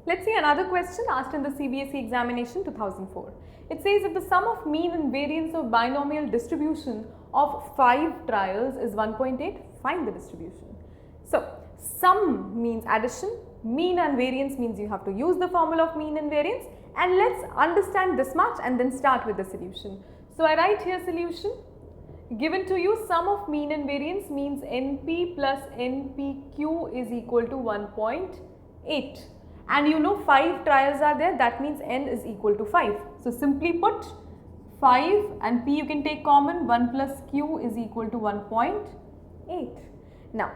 Let's see another question asked in the CBSE examination 2004. It says if the sum of mean and variance of binomial distribution of 5 trials is 1.8, find the distribution. So, sum means addition, mean and variance means you have to use the formula of mean and variance, and let's understand this much and then start with the solution. So, I write here solution. Given to you, sum of mean and variance means NP plus NPQ is equal to 1.8. And you know 5 trials are there, that means N is equal to 5. So, simply put 5 and P you can take common, 1 plus Q is equal to 1.8. Now,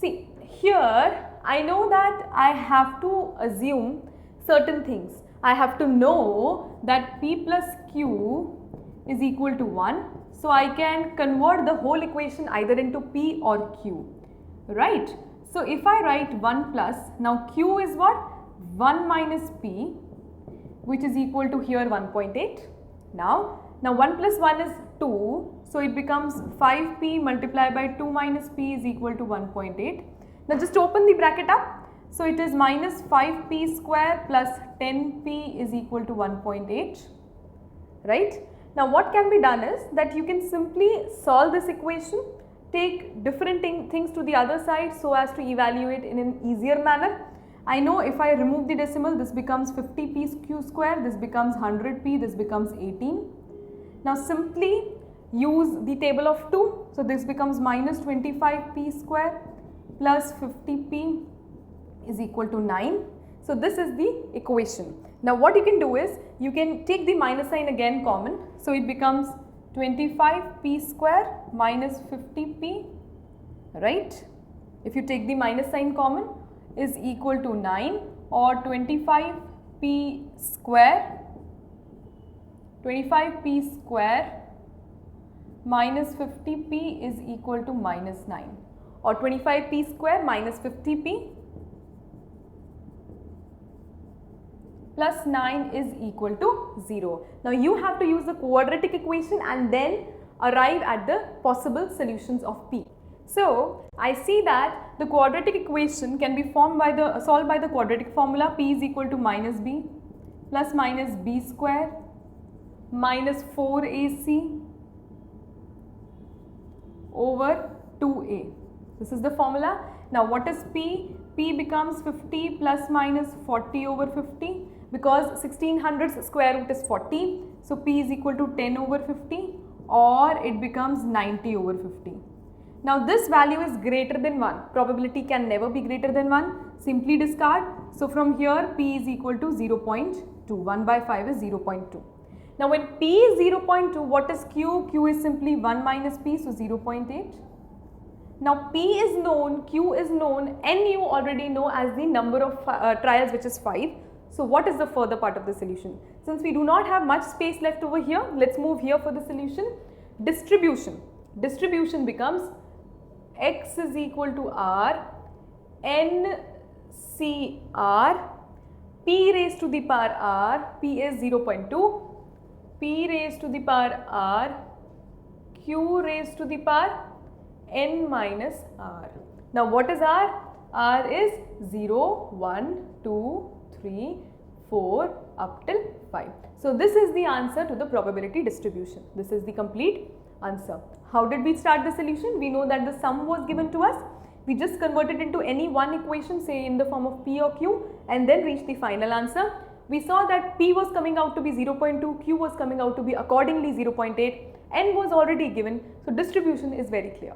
see here I know that I have to assume certain things. I have to know that P plus Q is equal to 1. So, I can convert the whole equation either into P or Q, right. So, if I write 1 plus, now Q is what? 1 minus P, which is equal to here 1.8. Now 1 plus 1 is 2. So, it becomes 5P multiplied by 2 minus P is equal to 1.8. Now, just open the bracket up. So, it is minus 5P square plus 10P is equal to 1.8, right. Now, what can be done is that you can simply solve this equation, take different things to the other side so as to evaluate in an easier manner. I know if I remove the decimal, this becomes 50P Q square, this becomes 100P, this becomes 18. Now, simply use the table of 2. So, this becomes minus 25P square plus 50P is equal to 9. So, this is the equation. Now, what you can do is, you can take the minus sign again common. So, it becomes 25P square minus 50P, right. If you take the minus sign common, is equal to 9, or 25P square minus 50P is equal to minus 9, or 25P square minus 50P plus 9 is equal to 0. Now, you have to use the quadratic equation and then arrive at the possible solutions of P. So, I see that the quadratic equation can be solved by the quadratic formula. P is equal to minus B plus minus B square minus 4AC over 2A. This is the formula. Now, what is P? P becomes 50 plus minus 40 over 50, because 1600's square root is 40. So, P is equal to 10 over 50, or it becomes 90 over 50. Now, this value is greater than 1. Probability can never be greater than 1. Simply discard. So, from here P is equal to 0.2. 1 by 5 is 0.2. Now, when P is 0.2, what is Q? Q is simply 1 minus P, so 0.8. Now, P is known, Q is known, N you already know as the number of trials, which is 5. So, what is the further part of the solution? Since we do not have much space left over here, let's move here for the solution. Distribution. Distribution becomes X is equal to R, N C R, P raised to the power R, P is 0.2, P raised to the power R, Q raised to the power N minus R. Now, what is R? R is 0, 1, 2, 3, 4 up till 5. So, this is the answer to the probability distribution. This is the complete answer. How did we start the solution? We know that the sum was given to us. We just converted into any one equation, say in the form of P or Q, and then reached the final answer. We saw that P was coming out to be 0.2, Q was coming out to be accordingly 0.8, N was already given. So, distribution is very clear.